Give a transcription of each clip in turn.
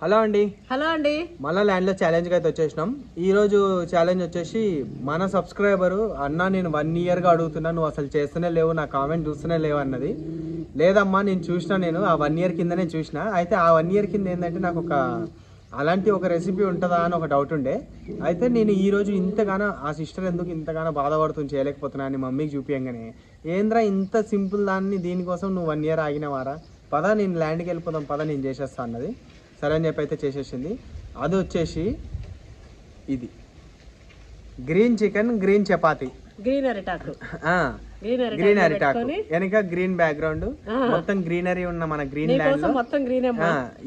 Hello అండి మళ్ళీ land లో ఛాలెంజ్ అయితే వచ్చేసినాం. ఈ రోజు ఛాలెంజ్ వచ్చేసి మన సబ్స్క్రైబర్ అన్న నేను 1 year గా అడుగుతున్నా, నువ్వు అసలు చేస్తూనే లేవు, నా కామెంట్ చూస్తూనే లేవు అన్నది. లేదమ్మా నేను చూసినా, నేను ఆ 1 year కిందనే చూసిన. అయితే ఆ 1 year కింద ఏంటంటే నాకు అలాంటి ఒక రెసిపీ ఉంటుందా అని ఒక డౌట్ ఉండే. అయితే నేను ఈ రోజు ఇంతగానో ఆ సిస్టర్ ఎందుకు ఇంతగానో బాధపడుతుంది చేయలేకపోతున్నా అని మమ్మీకి చూపించగానే, ఏంద్రా ఇంత సింపుల్ దాన్ని దీనికోసం నువ్వు 1 year ఆగినవారా, పద నేను ల్యాండ్కి వెళ్ళిపోదాం, పద నేను చేసేస్తా అన్నది. సరే అని చెప్పి అయితే చేసేసింది. అది వచ్చేసి ఇది green chicken, green chapati, green అరిటాకు, వెనక గ్రీన్ బ్యాక్గ్రౌండ్, మొత్తం గ్రీనరీ ఉన్న మన గ్రీన్ ల్యాండ్ లో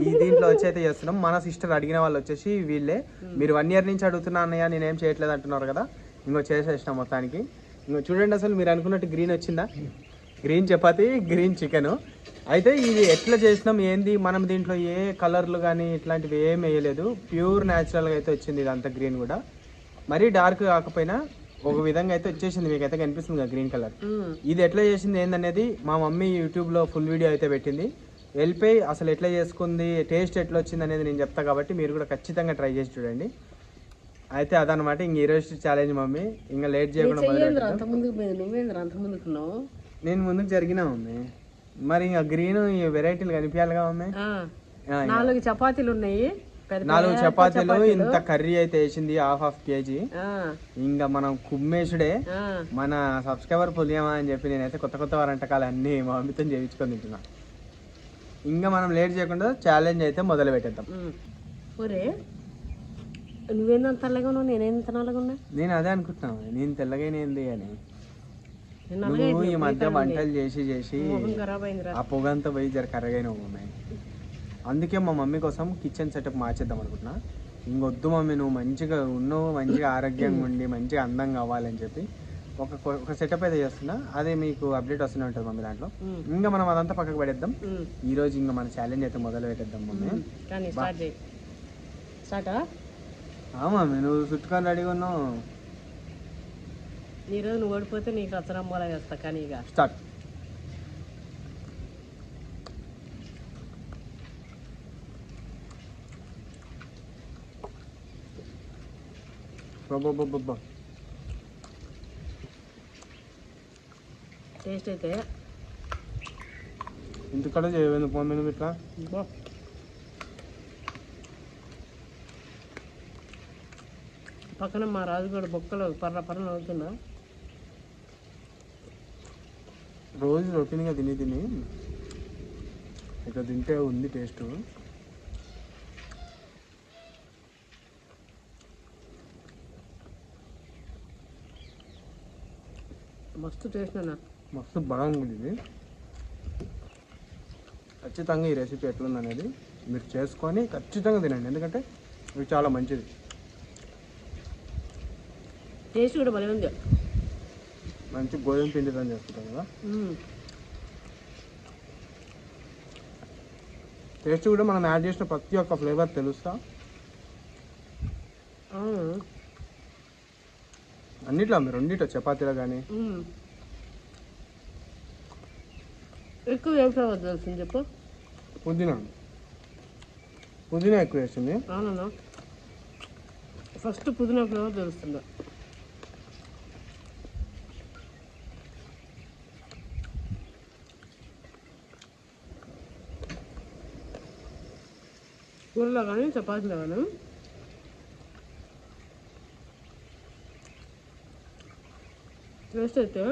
ఈ దీంట్లో వచ్చి అయితే చేస్తున్నాం. మన సిస్టర్ అడిగిన వాళ్ళు వచ్చేసి వీళ్ళే. మీరు 1 year నుంచి అడుగుతున్నా అన్నయ్య నేనేం చేయట్లేదు అంటున్నారు కదా, ఇంకో చేసేసినాం మొత్తానికి. ఇంకో చూడండి, అసలు మీరు అనుకున్నట్టు గ్రీన్ వచ్చిందా, గ్రీన్ చపాతి, గ్రీన్ చికెన్. అయితే ఇది ఎట్లా చేసినాం ఏంది, మనం దీంట్లో ఏ కలర్లు కానీ ఇట్లాంటివి ఏం వేయలేదు, ప్యూర్ న్యాచురల్గా అయితే వచ్చింది. ఇదంతా గ్రీన్ కూడా మరీ డార్క్ కాకపోయినా ఒక విధంగా అయితే వచ్చేసింది. మీకైతే కనిపిస్తుంది కదా గ్రీన్ కలర్. ఇది ఎట్లా చేసింది ఏందనేది మా మమ్మీ యూట్యూబ్లో ఫుల్ వీడియో అయితే పెట్టింది. వెళ్ళిపోయి అసలు ఎట్లా చేసుకుంది, టేస్ట్ ఎట్లా వచ్చింది అనేది నేను చెప్తా కాబట్టి మీరు కూడా ఖచ్చితంగా ట్రై చేసి చూడండి. అయితే అదనమాట ఇంక ఈరోజు ఛాలెంజ్ మమ్మీ. ఇంకా లేట్ చేయకుండా నేను ముందుకు జరిగినా మమ్మీ. మరి ఇంకా గ్రీన్ వెరైటీలు కనిపించాలిగా మమ్మీ. 4 చపాతీలు ఉన్నాయి, 4 చపాతీలు, ఇంత కర్రీ అయితే వేసింది, ½ kg. ఇంకా మనం కుమ్మేసుడే. మన సబ్స్క్రైబర్ పులియమా అని చెప్పి నేనైతే కొత్త కొత్త వంటకాలు అన్ని మా మమ్మీతో చేయించుకొని తింటున్నా. ఇంకా మనం లేట్ చేయకుండా ఛాలెంజ్ అయితే మొదలు పెట్టేద్దాం. నువ్వేంత తెల్లగా ఉన్నావు, నేనేంత నల్లగా ఉన్నా. నేను అదే అనుకుంటున్నాను, నేను తెల్లగైనది అని. నువ్వు ఈ మధ్య వంటలు చేసి చేసి ఆ పొగంతా పోయి జర కర్రగైన మమ్మీ. అందుకే మా మమ్మీ కోసం కిచెన్ సెటప్ మార్చేద్దాం అనుకుంటున్నా. ఇంకొద్దు మమ్మీ, నువ్వు మంచిగా ఉన్నావు, మంచిగా ఆరోగ్యంగా ఉండి మంచిగా అందంగా అవ్వాలని చెప్పి ఒక సెటప్ అయితే చేస్తున్నా. అదే మీకు అప్డేట్ వస్తూనే ఉంటుంది మమ్మీ దాంట్లో. ఇంకా మనం అదంతా పక్కకు పడేద్దాం. ఈ రోజు ఇంకా మన ఛాలెంజ్ అయితే మొదలు పెట్టేద్దాం మమ్మీ. మమ్మీ నువ్వు చుట్టుకొని రెడీగా ఉన్నావు. ఈరోజు నువ్వు ఓడిపోతే నీకు రచ్చరంబాలా వేస్తా. కానీ ఇక స్టార్ట్. టేస్ట్ అయితే ఇంటికాడ చేయలేదు మమ్మీ ఇట్లా. పక్కన మా రాజుగూడ బొక్కలు పర్ర అవుతున్నా. రోజు రొటీన్గా తిని ఇట్లా తింటే ఉంది టేస్ట్. మస్తు టేస్ట్ అన్న, మస్తు బలంగా ఉంది ఇది. ఖచ్చితంగా ఈ రెసిపీ ఎట్లుంది అనేది మీరు చేసుకొని ఖచ్చితంగా తినండి, ఎందుకంటే ఇది చాలా మంచిది. టేస్ట్ కూడా భలే ఉంది. మంచి గోధుమ పిండితో చేసుకుంటాం కదా, టేస్ట్ కూడా మనం యాడ్ చేసిన ప్రతి ఒక్క ఫ్లేవర్ తెలుస్తా. అన్నిట్లో మీరు రెండిట్లో చపాతీలో కానీ ఎక్కువ ఏ ఫ్లేవర్ తెలుస్తుంది చెప్పు. పుదీనా ఎక్కువ వేసింది. అవునా, ఫస్ట్ పుదీనా ఫ్లేవర్ తెలుస్తుంది. కూరలో కానీ చపాతీలో కానీ టేస్ట్ అయితే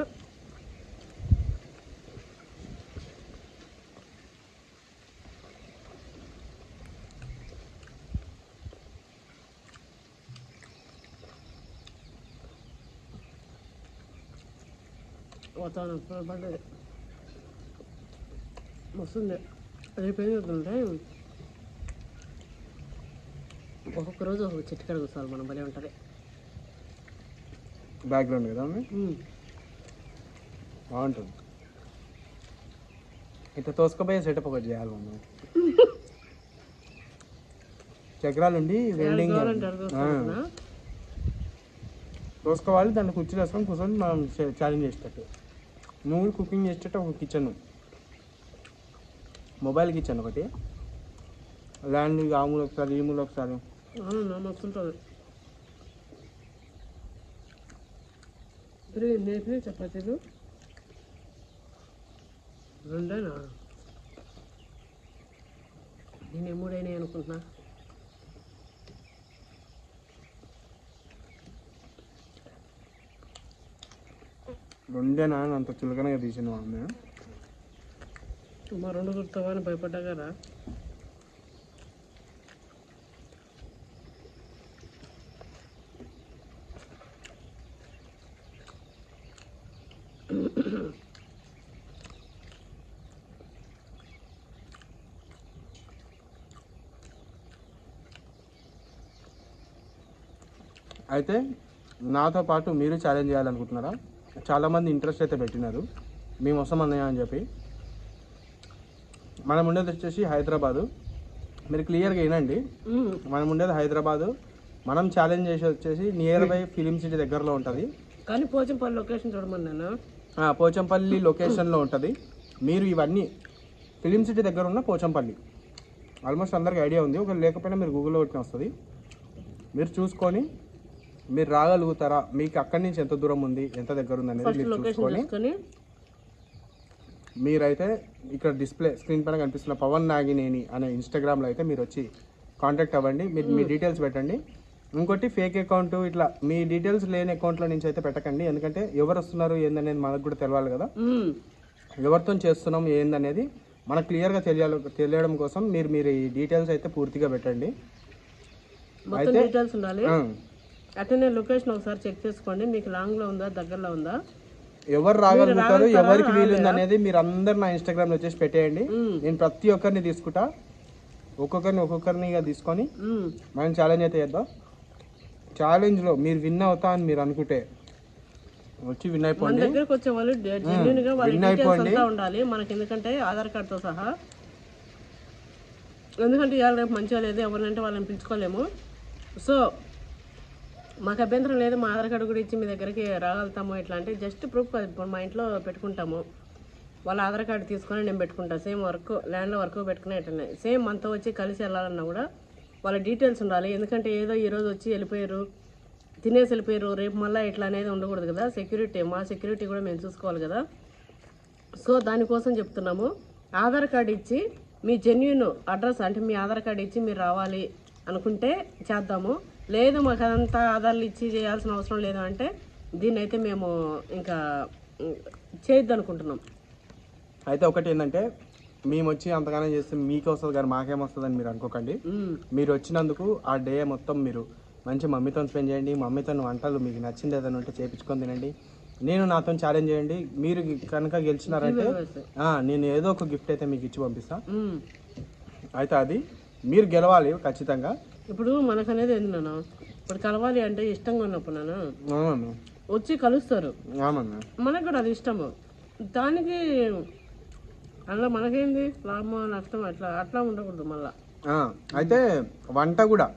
వాతావరణం పడ్డది వస్తుంది. రేపు ఏం చెప్తుంటే ఒక్కొక్క రోజు ఒక చెట్టు కాడ కూర్చోవాలి మనం, భలే ఉంటుంది. బ్యాక్గ్రౌండ్ కదా బాగుంటుంది. ఇట్లా తోసుకపోయే సెటప్ ఒకటి చేయాలి మనం. చక్రాలు ఉండి వెల్డింగ్ తోసుకోవాలి, దాంట్లో కుర్చీలు వేసుకొని కూర్చొని మనం ఛాలెంజ్ చేసేటట్టు. నువ్వు కుకింగ్ చేసేటట్టు ఒక కిచెన్, మొబైల్ కిచెన్ ఒకటి, ల్యాండ్ ఆ మూల ఒకసారి ఈ మూల ఒకసారి. మస్తుంటుంది. నేర్పిన చపాతీలు రెండేనా? నేను 3 అయినాయి అనుకుంటున్నా. రెండేనా అంత చులకనగా తీసిన వాళ్ళని. మా 2 గుర్తావా అని భయపడ్డా కదా. అయితే నాతో పాటు మీరు ఛాలెంజ్ చేయాలనుకుంటున్నారా? చాలామంది ఇంట్రెస్ట్ అయితే పెట్టినారు మేము వస్తాం అన్నయ్య అని చెప్పి. మనం ఉండేది వచ్చేసి హైదరాబాదు. మీరు క్లియర్గా వినండి, మనం ఉండేది హైదరాబాదు. మనం ఛాలెంజ్ చేసి వచ్చేసి నియర్ బై ఫిలిం సిటీ దగ్గరలో ఉంటుంది. కానీ పోచంపల్లి లొకేషన్ చూడమన్నాను. పోచంపల్లి లొకేషన్లో ఉంటుంది. మీరు ఇవన్నీ ఫిలిం సిటీ దగ్గర ఉన్న పోచంపల్లి ఆల్మోస్ట్ అందరికి ఐడియా ఉంది. ఒకవేళ లేకపోయినా మీరు గూగుల్లో కొట్టిన వస్తుంది. మీరు చూసుకొని మీరు రాగలుగుతారా, మీకు అక్కడి నుంచి ఎంత దూరం ఉంది, ఎంత దగ్గర ఉంది అనేది మీరు చూసుకొని మీరైతే ఇక్కడ డిస్ప్లే స్క్రీన్ పైన కనిపిస్తున్న పవన్ నాగినేని అనే ఇన్స్టాగ్రామ్లో అయితే మీరు వచ్చి కాంటాక్ట్ అవ్వండి. మీరు మీ డీటెయిల్స్ పెట్టండి. ఇంకోటి ఫేక్ అకౌంట్ ఇట్లా మీ డీటెయిల్స్ లేని అకౌంట్లో నుంచి అయితే పెట్టకండి. ఎందుకంటే ఎవరు వస్తున్నారు ఏందనేది మనకు కూడా తెలియాలి కదా. ఎవరితో చేస్తున్నాం ఏందనేది మనకు క్లియర్గా తెలియడం కోసం మీరు ఈ డీటెయిల్స్ అయితే పూర్తిగా పెట్టండి. అయితే డీటెయిల్స్ ఉండాలి. అట్లనే లొకేషన్ ఒకసారి చెక్ చేసుకోండి, మీకు లాంగ్లో ఉందా దగ్గరలో ఉందా, ఎవరు రాగలుగుతారు ఎవరికి వీలుంది అనేది మీరు అందరు నా ఇన్స్టాగ్రామ్ లో వచ్చేసి పెట్టేయండి. నేను ప్రతి ఒక్కరిని తీసుకుంటా, ఒక్కొక్కరిని తీసుకొని మనం ఛాలెంజ్ అయితే చేద్దాం. ఛాలెంజ్ లో మీరు విన్ అవుతా అని మీరు అనుకుంటే వచ్చి విన్ అయిపోండి. దగ్గరకు వచ్చే వాళ్ళు జెన్యూన్ గా వాళ్ళ డీటెయిల్స్ అంతా ఉండాలి మనకి, ఎందుకంటే ఆధార్ కార్డుతో సహా. ఎందుకంటే ఇవాళ రేపు మంచిగా లేదు, ఎవరినంటే వాళ్ళని పిలుచుకోలేము. సో మాకు అభ్యంతరం లేదు, మా ఆధార్ కార్డు కూడా ఇచ్చి మీ దగ్గరికి రాగలుగుతాము. ఎట్లా అంటే జస్ట్ ప్రూఫ్ ఇప్పుడు మా ఇంట్లో పెట్టుకుంటాము, వాళ్ళ ఆధార్ కార్డు తీసుకొని నేను పెట్టుకుంటాను. సేమ్ వర్క్ ల్యాండ్లో వర్క్ పెట్టుకునే ఎట్లనే సేమ్ మనతో వచ్చి కలిసి వెళ్ళాలన్నా కూడా వాళ్ళ డీటెయిల్స్ ఉండాలి. ఎందుకంటే ఏదో ఈరోజు వచ్చి వెళ్ళిపోయారు, తినేసి వెళ్ళిపోయారు, రేపు మళ్ళీ ఇట్లా అనేది ఉండకూడదు కదా. సెక్యూరిటీ, మా సెక్యూరిటీ కూడా మేము చూసుకోవాలి కదా. సో దానికోసం చెప్తున్నాము. ఆధార్ కార్డు ఇచ్చి మీ జెన్యూన్ అడ్రస్ అంటే మీ ఆధార్ కార్డు ఇచ్చి మీరు రావాలి అనుకుంటే చేద్దాము. లేదు మాకు అదంతా ఆధార్లు ఇచ్చి చేయాల్సిన అవసరం లేదు అంటే దీన్ని అయితే మేము ఇంకా చేయొద్దు అనుకుంటున్నాం. అయితే ఒకటి ఏంటంటే మేము వచ్చి అంతగానే చేస్తే మీకు వస్తుంది కానీ మాకేమొస్తుందని మీరు అనుకోకండి. మీరు వచ్చినందుకు ఆ డే మొత్తం మీరు మంచి మమ్మీతో స్పెండ్ చేయండి. మమ్మీతో వంటలు మీకు నచ్చింది ఏదైనా ఉంటే చేపించుకొని తినండి. నేను నాతో ఛాలెంజ్ చేయండి. మీరు కనుక గెలిచినారంటే నేను ఏదో ఒక గిఫ్ట్ అయితే మీకు ఇచ్చి పంపిస్తా. అయితే అది మీరు గెలవాలి ఖచ్చితంగా. ఇప్పుడు మనకు అనేది ఏంది నాన్న, ఇప్పుడు కలవాలి అంటే ఇష్టంగా ఉన్నప్పుడు నాన్న వచ్చి కలుస్తారు, మనకు కూడా అది ఇష్టము. దానికి అందులో మనకేంది లాభం నష్టం అట్లా ఉండకూడదు మళ్ళా. అయితే వంట కూడా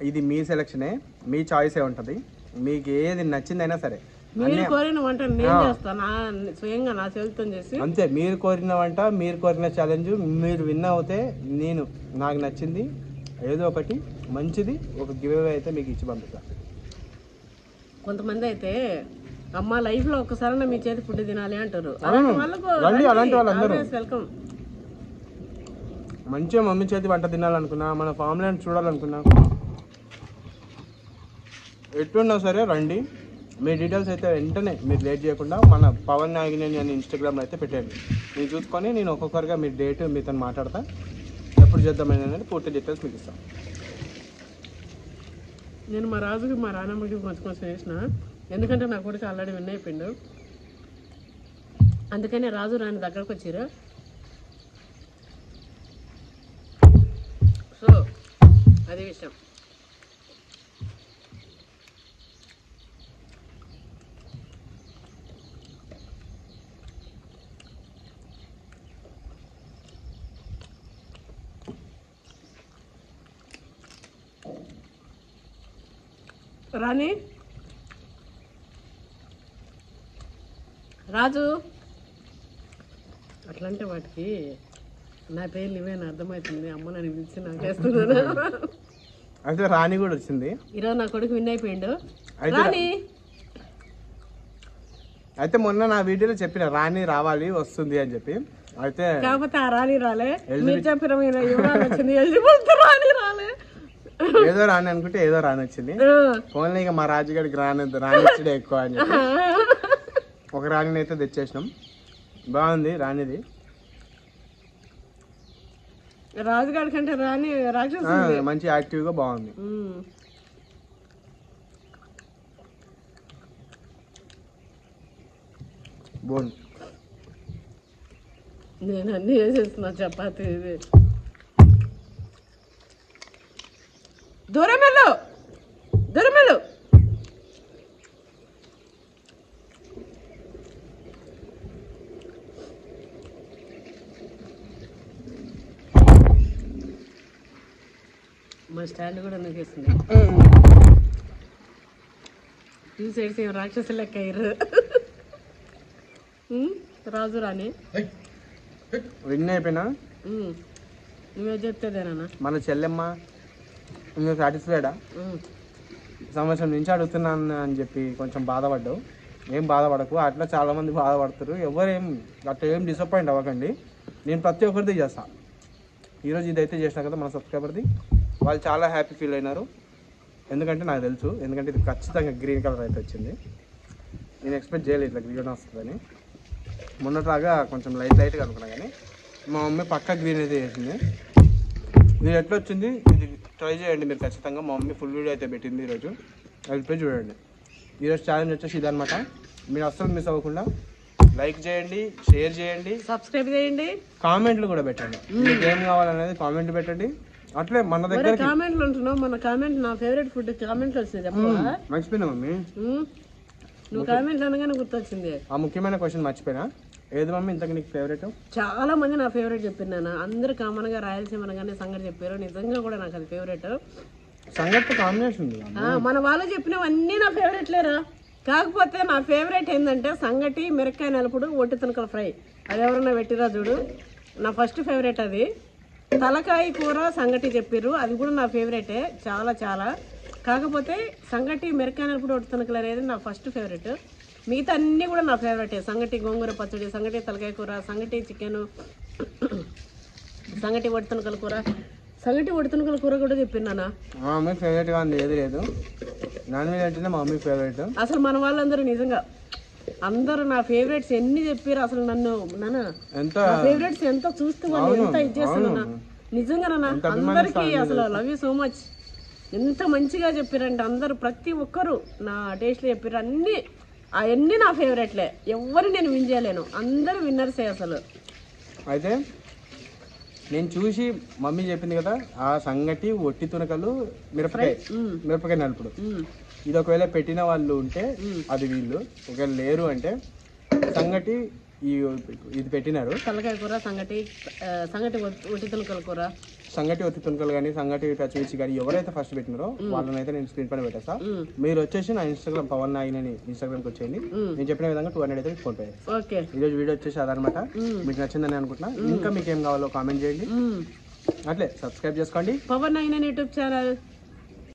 ఇది మీ సెలక్షనే, మీ చాయిసే ఉంటుంది. మీకు ఏది నచ్చిందైనా సరే మీరు కోరిన వంట నేను చేస్తాను స్వయంగా నా చేతితో చేసి. అంతే, మీరు కోరిన వంట, మీరు కోరిన ఛాలెంజ్, మీరు విన్ అవుతే నేను నాకు నచ్చింది ఏదో ఒకటి మంచిది ఒక గివ్ అవే అయితే మీకు ఇచ్చి పంపిస్తా. కొంతమంది అయితే అమ్మ లైఫ్ లో ఒక్కసారైనా మీ చేతి ఫుడ్ తినాలి అంటారు. అలాంటి వాళ్ళందరూ వెల్కమ్. మంచిగా మమ్మీ చేతి వంట తినాలనుకున్నా, మన ఫ్యామిలీని చూడాలనుకున్నా, ఎట్టున్నా సరే రండి. మీ డీటెయిల్స్ అయితే వెంటనే మీరు లేట్ చేయకుండా మన పవన్ నాగినేని అని ఇన్స్టాగ్రామ్లో అయితే పెట్టండి. మీరు చూసుకొని నేను ఒక్కొక్కరిగా మీ డేట్ మీతో మాట్లాడతా, ఎప్పుడు చేద్దామని అనేది పూర్తి డీటెయిల్స్ మీకు ఇస్తాను. నేను మా రాజుకి మా రానమ్మకి కొంచెం వేసిన, ఎందుకంటే నా కొడుకు ఆల్రెడీ విన్ అయిపోయిండు. అందుకనే రాజు రాని దగ్గరకు వచ్చారు. సో అదే విషయం. రాణి, రాజు అట్లంటే వాటికి నా పేరు ఇవేనా అర్థమవుతుంది, అమ్మ నన్ను పిలిచి నాకు చేస్తున్నాను. అయితే రాణి కూడా వచ్చింది ఈరోజు. నా కొడుకు విన్ అయిపోయిండు. రాణి అయితే మొన్న నా వీడియోలో చెప్పిన రాణి రావాలి వస్తుంది అని చెప్పి. అయితే కాకపోతే ఆ రాణి రాలే, మీరు చెప్పిన వచ్చింది ఎలిజిబుల్ రాణి రాలే. ఏదో రాని అనుకుంటే ఏదో రాని వచ్చింది. ఫోన్లో ఇక మా రాజుగారికి రానిచ్చుడే ఎక్కువ అని చెప్పి ఒక రాణిని అయితే తెచ్చేసినాం. బాగుంది రాణిది. రాజుగాడి కంటే రాణి రాక్షసి మంచి యాక్టివ్ గా బాగుంది. బాగుంది. నేను అన్ని వేసేస్తున్నా చపాతి. ఇది దూరమెల్లు దూరమెల్లు. మా స్టాండ్ కూడా నూకేస్తుంది. 2 సైడ్స్ ఏం రాక్షసు లెక్క అయ్యారు. రాజు రాణి విన్ అయిపోయినా. నువ్వే చెప్తేదేనా మన చెల్లెమ్మ నువ్వు సాటిస్ఫైడా? సంవత్సరం నుంచి అడుగుతున్నాను అని చెప్పి కొంచెం బాధపడ్డావు. ఏం బాధపడకు, అట్లా చాలా మంది బాధపడతారు. ఎవరేం అట్లా ఏం డిసప్పాయింట్ అవ్వకండి. నేను ప్రతి ఒక్కరిది చేస్తాను. ఈరోజు ఇదైతే చేసినా కదా మన సబ్స్క్రైబర్ది, వాళ్ళు చాలా హ్యాపీ ఫీల్ అయినారు. ఎందుకంటే నాకు తెలుసు, ఎందుకంటే ఇది ఖచ్చితంగా గ్రీన్ కలర్ అయితే వచ్చింది. నేను ఎక్స్పెక్ట్ చేయలేదు ఇట్లా గ్రీన్ వస్తుందని. మొన్నట్లాగా కొంచెం లైట్గా అనుకున్నా, కానీ మా మమ్మీ పక్కా గ్రీన్ అయితే చేసింది. ఇది ఎట్లా వచ్చింది ఇది ట్రై చేయండి మీరు ఖచ్చితంగా. మా మమ్మీ ఫుల్ వీడియో అయితే పెట్టింది ఈరోజు, వెళ్ళిపోయి చూడండి. ఈరోజు ఛాలెంజ్ వచ్చేసి ఇదనమాట. మీరు అస్సలు మిస్ అవ్వకుండా లైక్ చేయండి, షేర్ చేయండి, సబ్స్క్రైబ్ చేయండి, కామెంట్లు కూడా పెట్టండి. మీకు ఏం కావాలనేది కామెంట్ పెట్టండి. అట్లే మన దగ్గర కామెంట్లు ఉంటున్నావు. మన కామెంట్ నా ఫేవరెట్ ఫుడ్ కామెంట్లు వచ్చింది చెప్పవా? మర్చిపోయినా మమ్మీ, నువ్వు కామెంట్లు అనగానే గుర్తొచ్చింది. ఆ ముఖ్యమైన క్వశ్చన్ మర్చిపోయినా. ఏది మమ్మీ ఇంతకు నీకు ఫేవరెట్? చాలా మంది నా ఫేవరెట్ చెప్పినాను. అందరు కామన్ గా రాయలసీమ అనగానే సంగటి చెప్పారు. నిజంగా కూడా నాకు అది ఫేవరెట్. సంగటి కాంబినేషన్ మన వాళ్ళు చెప్పినవన్నీ నా ఫేవరెట్ లేరా. కాకపోతే నా ఫేవరెట్ ఏంటంటే సంగటి, మిరక్కాయ నలుపుడు, ఒట్టి తునకల ఫ్రై. అది ఎవరన్నా పెట్టిరా చూడు, నా ఫస్ట్ ఫేవరెట్ అది. తలకాయ కూర సంగటి చెప్పారు, అది కూడా నా ఫేవరెటే చాలా చాలా. కాకపోతే సంగటి, మిరక్కాయ నలుపుడు, ఒట్టి తునకలు అనేది నా ఫస్ట్ ఫేవరెట్. మిగతా అన్నీ కూడా నా ఫేవరెటే. సంగటి గోంగూర పచ్చడి, సంగటి తలకాయ కూర, సంగటి చికెన్, సంగటి ఒట్టి తునకల కూర, సంగటి ఒట్టి తునకల కూర కూడా చెప్పినానా. మా మమ్మీ ఫేవరెట్ గా ఏది లేదు. నాన్ వెజ్ అంటేనే మా మమ్మీ ఫేవరెట్. అసలు మన వాళ్ళందరూ నిజంగా అందరూ నా ఫేవరెట్స్ ఎన్ని చెప్పారు. అసలు నన్ను ఫేవరెట్స్ ఎంత చూస్తే వాళ్ళు ఎంత ఇచ్చేస్తున్నా నిజంగా నాన్న. అందరికీ అసలు లవ్ యూ సో మచ్. ఎంత మంచిగా చెప్పారంటే అందరూ, ప్రతి ఒక్కరు నా టేస్ట్లో చెప్పారు. అవన్నీ నా ఫేవరెట్లే, ఎవరు నేను విన్ చేయలేను, అందరూ విన్నర్సే అసలు. అయితే నేను చూసి మమ్మీ చెప్పింది కదా, ఆ సంగటి, ఒట్టి తునకలు, మిరపకాయ నలుపుడు, ఇది ఒకవేళ పెట్టిన వాళ్ళు ఉంటే అది వీళ్ళు, ఒకవేళ లేరు అంటే సంగటి ఇది పెట్టినారు. తలకాయ కూర, సంగటి ఒట్టి తునకల కూర, సంగటి ఒత్తి తునకలు కానీ, సంగటి పచ్చిమిర్చి కానీ ఎవరైతే ఫస్ట్ పెట్టినారో వాళ్ళని అయితే నేను స్క్రీన్ పైన పెట్టేస్తా. మీరు వచ్చేసి నా ఇన్స్టాగ్రామ్ పవన్ నాగిన్ అని ఇన్స్టాగ్రామ్కి వచ్చేయండి. నేను చెప్పిన విధంగా 200 అయితే ఫోన్ పే. ఈరోజు వీడియో వచ్చేసి అదనమాట. మీకు నచ్చిందని అనుకుంటున్నా. ఇంకా మీకు ఏం కావాలో కామెంట్ చేయండి. అట్లే సబ్స్క్రైబ్ చేసుకోండి పవన్ నాగిన్ యూట్యూబ్ ఛానల్.